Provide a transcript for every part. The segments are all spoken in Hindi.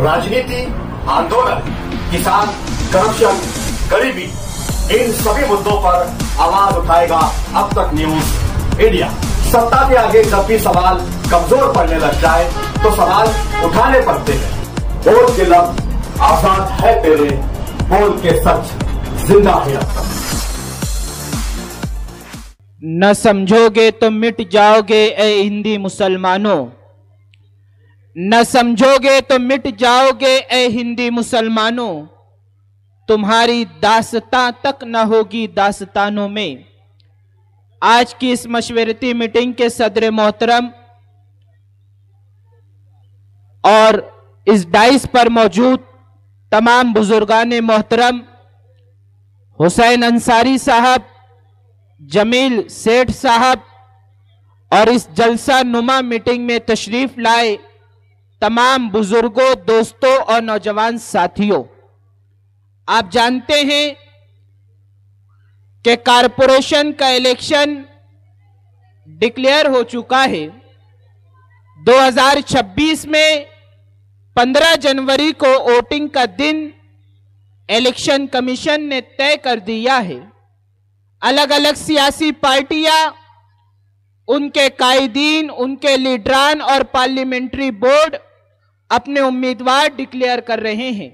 राजनीति, आंदोलन, किसान, करप्शन, गरीबी, इन सभी मुद्दों पर आवाज उठाएगा अब तक न्यूज इंडिया। सत्ता के आगे जब भी सवाल कमजोर पड़ने लग जाए तो सवाल उठाने पड़ते हैं। बोल के लफ्ज आजाद है तेरे, बोल के सच जिंदा है अब तक। न समझोगे तो मिट जाओगे ए हिंदी मुसलमानों, न समझोगे तो मिट जाओगे ए हिंदी मुसलमानों। तुम्हारी दास्तां तक न होगी दास्तानों में। आज की इस मशवरती मीटिंग के सदर मोहतरम और इस डाइस पर मौजूद तमाम बुजुर्गान मोहतरम, हुसैन अंसारी साहब, जमील सेठ साहब और इस जलसा नुमा मीटिंग में तशरीफ लाए तमाम बुजुर्गों, दोस्तों और नौजवान साथियों, आप जानते हैं कि कारपोरेशन का इलेक्शन डिक्लेयर हो चुका है। 2026 में 15 जनवरी को वोटिंग का दिन इलेक्शन कमीशन ने तय कर दिया है। अलग अलग सियासी पार्टियां, उनके कायदीन, उनके लीडरान और पार्लियामेंट्री बोर्ड अपने उम्मीदवार डिक्लेयर कर रहे हैं।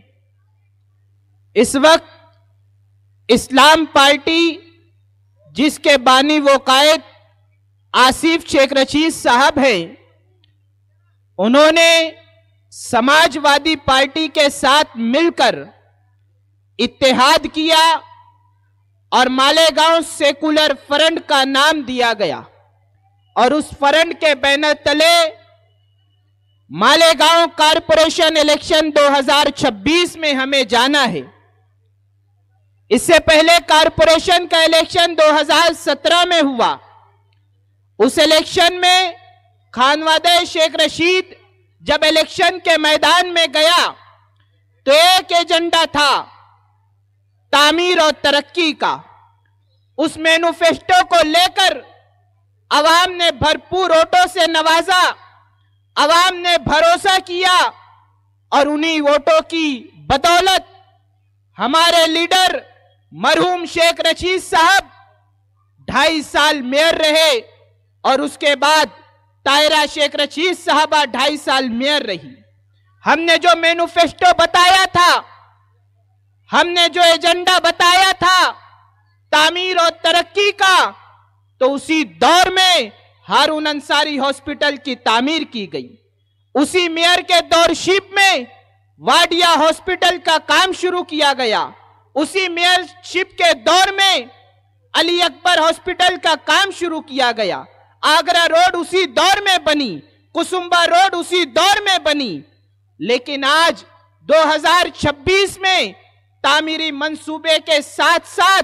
इस वक्त इस्लाम पार्टी, जिसके बानी वो कायद आसिफ शेख रशीद साहब हैं, उन्होंने समाजवादी पार्टी के साथ मिलकर इत्तेहाद किया और मालेगांव सेकुलर फ्रंट का नाम दिया गया और उस फ्रंट के बैनर तले मालेगांव कारपोरेशन इलेक्शन 2026 में हमें जाना है। इससे पहले कारपोरेशन का इलेक्शन 2017 में हुआ। उस इलेक्शन में खानवादे शेख रशीद जब इलेक्शन के मैदान में गया तो एक एजेंडा था तामीर और तरक्की का। उस मैनिफेस्टो को लेकर अवाम ने भरपूर वोटों से नवाजा, अवाम ने भरोसा किया और उन्हीं वोटों की बदौलत हमारे लीडर मरहूम शेख रशीद साहब 2.5 साल मेयर रहे और उसके बाद तायरा शेख रशीद साहबा 2.5 साल मेयर रही। हमने जो मैनिफेस्टो बताया था, हमने जो एजेंडा बताया था तामीर और तरक्की का, तो उसी दौर में हारून अंसारी हॉस्पिटल की तामीर की गई। उसी मेयर के दौरशिप में वाडिया हॉस्पिटल का काम शुरू किया गया। उसी मेयरशिप के दौर में अली अकबर हॉस्पिटल का काम शुरू किया गया। आगरा रोड उसी दौर में बनी, कुसुम्बा रोड उसी दौर में बनी। लेकिन आज 2026 में तामीरी मंसूबे के साथ साथ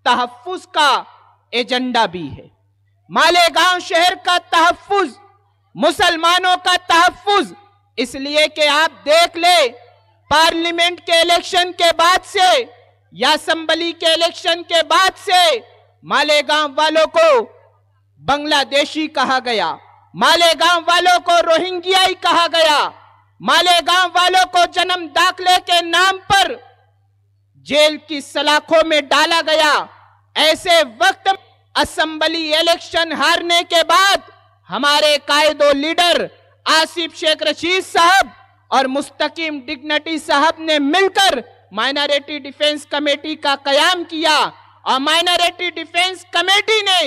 तहफ्फुज का एजेंडा भी है। मालेगांव शहर का तहफ्फुज, मुसलमानों का तहफ्फुज, इसलिए कि आप देख ले, पार्लियामेंट के इलेक्शन के बाद से या असेंबली के इलेक्शन के बाद से मालेगांव वालों को बांग्लादेशी कहा गया, मालेगांव वालों को रोहिंग्याई कहा गया, मालेगांव वालों को जन्म दाखिले के नाम पर जेल की सलाखों में डाला गया। ऐसे वक्त असेंबली इलेक्शन हारने के बाद हमारे कायदो लीडर आसिफ शेख रशीद साहब और मुस्तकीम डिग्निटी साहब ने मिलकर माइनॉरिटी डिफेंस कमेटी का कयाम किया और माइनॉरिटी डिफेंस कमेटी ने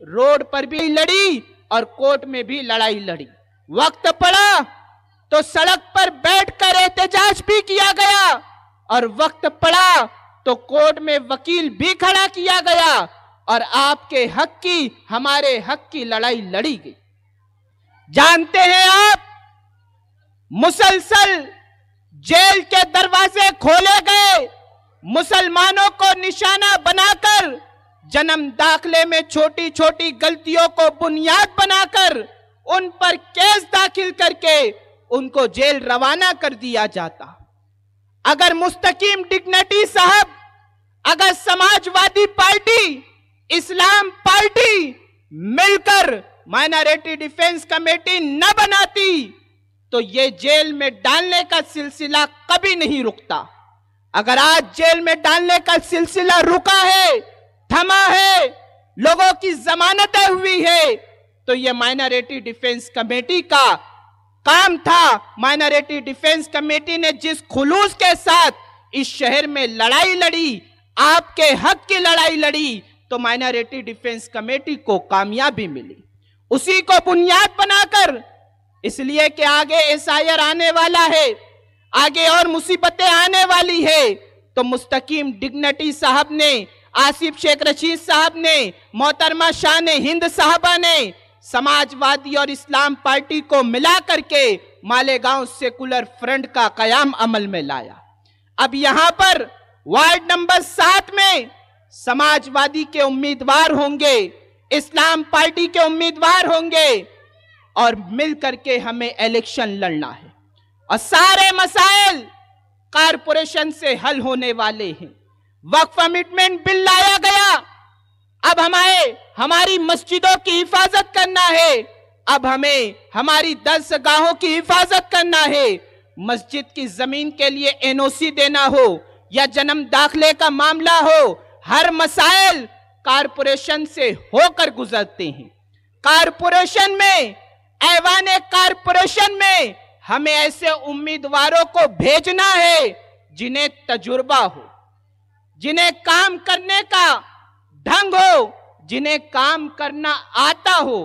रोड पर भी लड़ी और कोर्ट में भी लड़ाई लड़ी। वक्त पड़ा तो सड़क पर बैठकर एहतजाज भी किया गया और वक्त पड़ा तो कोर्ट में वकील भी खड़ा किया गया और आपके हक की, हमारे हक की लड़ाई लड़ी गई। जानते हैं आप, मुसलसल जेल के दरवाजे खोले गए, मुसलमानों को निशाना बनाकर, जन्म दाखिले में छोटी छोटी गलतियों को बुनियाद बनाकर उन पर केस दाखिल करके उनको जेल रवाना कर दिया जाता। अगर मुस्तकीम डिग्निटी साहब, अगर समाजवादी पार्टी, इस्लाम पार्टी मिलकर माइनॉरिटी डिफेंस कमेटी न बनाती तो ये जेल में डालने का सिलसिला कभी नहीं रुकता। अगर आज जेल में डालने का सिलसिला रुका है, थमा है, लोगों की जमानतें हुई है, तो ये माइनॉरिटी डिफेंस कमेटी का काम था। माइनॉरिटी डिफेंस कमेटी ने जिस खुलूस के साथ इस शहर में लड़ाई लड़ी, आपके हक की लड़ाई लड़ी, तो माइनॉरिटी डिफेंस कमेटी को कामयाबी मिली। उसी को बुनियाद बनाकर, इसलिए कि आगे एसआईआर आने वाला है, आगे और मुसीबतें आने वाली है, तो मुस्तकीम डिग्निटी साहब ने, आसिफ शेख रशीद साहब ने, मोहतरमा शान हिंद साहबा ने समाजवादी और इस्लाम पार्टी को मिला करके मालेगांव सेकुलर फ्रंट का कयाम अमल में लाया। अब यहां पर वार्ड नंबर 7 में समाजवादी के उम्मीदवार होंगे, इस्लाम पार्टी के उम्मीदवार होंगे और मिल करके हमें इलेक्शन लड़ना है और सारे मसाइल कारपोरेशन से हल होने वाले हैं। वक्फ अमेंडमेंट बिल लाया गया, अब हमारी मस्जिदों की हिफाजत करना है, अब हमें हमारी दरसगाहों की हिफाजत करना है। मस्जिद की जमीन के लिए एनओसी देना हो या जन्म दाखिले का मामला हो, हर मसाइल कारपोरेशन से होकर गुजरते हैं। कारपोरेशन में, ऐवान कारपोरेशन में हमें ऐसे उम्मीदवारों को भेजना है जिन्हें तजुर्बा हो, जिन्हें काम करने का ढंग हो, जिन्हें काम करना आता हो,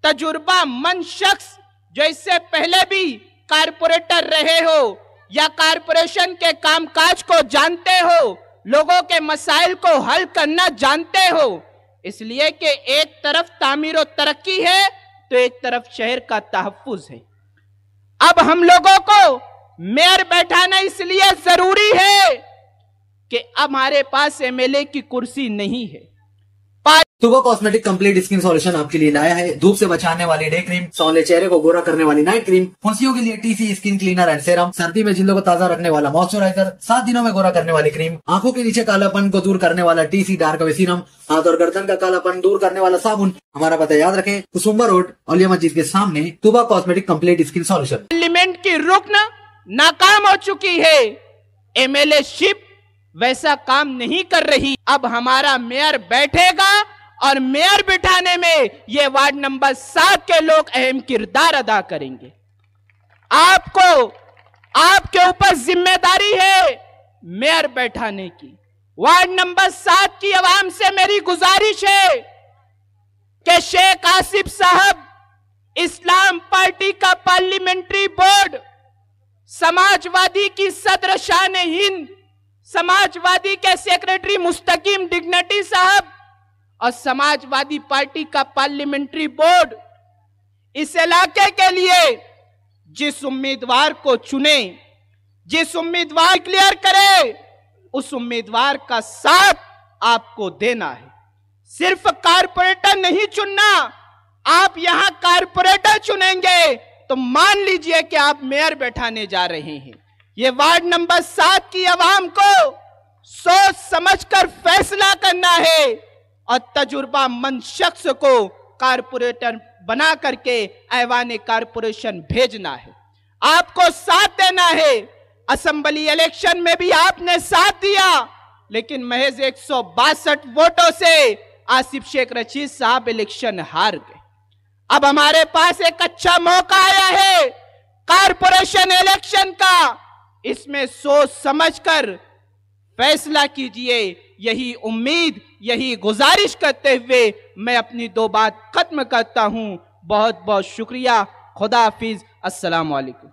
तजुर्बामंद शख्स जो इससे पहले भी कारपोरेटर रहे हो या कारपोरेशन के कामकाज को जानते हो, लोगों के मसाइल को हल करना जानते हो। इसलिए कि एक तरफ तामीर और तरक्की है तो एक तरफ शहर का तहफ्फुज है। अब हम लोगों को मेयर बैठाना इसलिए जरूरी है कि अब हमारे पास एमएलए की कुर्सी नहीं है। तुबा कॉस्मेटिक कंप्लीट स्किन सॉल्यूशन आपके लिए लाया है धूप से बचाने वाली डे क्रीम, सौंदर्य चेहरे को गोरा करने वाली नाइट क्रीम, फुंसियों के लिए TC skin cleaner and serum, सर्दी में जिल्दों को ताजा रखने वाला मॉइस्चराइजर, 7 दिनों में गोरा करने वाली क्रीम, आंखों के नीचे कालापन को दूर करने वाला टीसी डार्क वे सीरम, हाथ और गर्दन का कालापन दूर करने वाला साबुन। हमारा पता याद रखें, कुसुम्बा रोड औलिया मस्जिद के सामने, Tuba cosmetic complete skin solution. Parliament की रुकन नाकाम हो चुकी है, एमएलए शिप वैसा काम नहीं कर रही। अब हमारा मेयर बैठेगा और मेयर बिठाने में ये वार्ड नंबर 7 के लोग अहम किरदार अदा करेंगे। आपके ऊपर जिम्मेदारी है मेयर बैठाने की। वार्ड नंबर 7 की आवाम से मेरी गुजारिश है कि शेख आसिफ साहब, इस्लाम पार्टी का पार्लियामेंट्री बोर्ड, समाजवादी की सदर शान हिंद, समाजवादी के सेक्रेटरी मुस्तकीम डिग्निटी साहब और समाजवादी पार्टी का पार्लियामेंट्री बोर्ड इस इलाके के लिए जिस उम्मीदवार को चुने, जिस उम्मीदवार क्लियर करे, उस उम्मीदवार का साथ आपको देना है। सिर्फ कारपोरेटर नहीं चुनना, आप यहां कारपोरेटर चुनेंगे तो मान लीजिए कि आप मेयर बैठाने जा रहे हैं। ये वार्ड नंबर 7 की आवाम को सोच समझकर फैसला करना है और तजुर्बामंद शख्स को कारपोरेटर बना करके ऐवान कारपोरेशन भेजना है। आपको साथ देना है। असेंबली इलेक्शन में भी आपने साथ दिया, लेकिन महज 162 वोटों से आसिफ शेख रशीद साहब इलेक्शन हार गए। अब हमारे पास एक अच्छा मौका आया है कारपोरेशन इलेक्शन का, इसमें सोच समझकर फैसला कीजिए। यही उम्मीद, यही गुजारिश करते हुए मैं अपनी 2 बात खत्म करता हूं। बहुत बहुत शुक्रिया। खुदा हाफिज। अस्सलाम वालेकुम।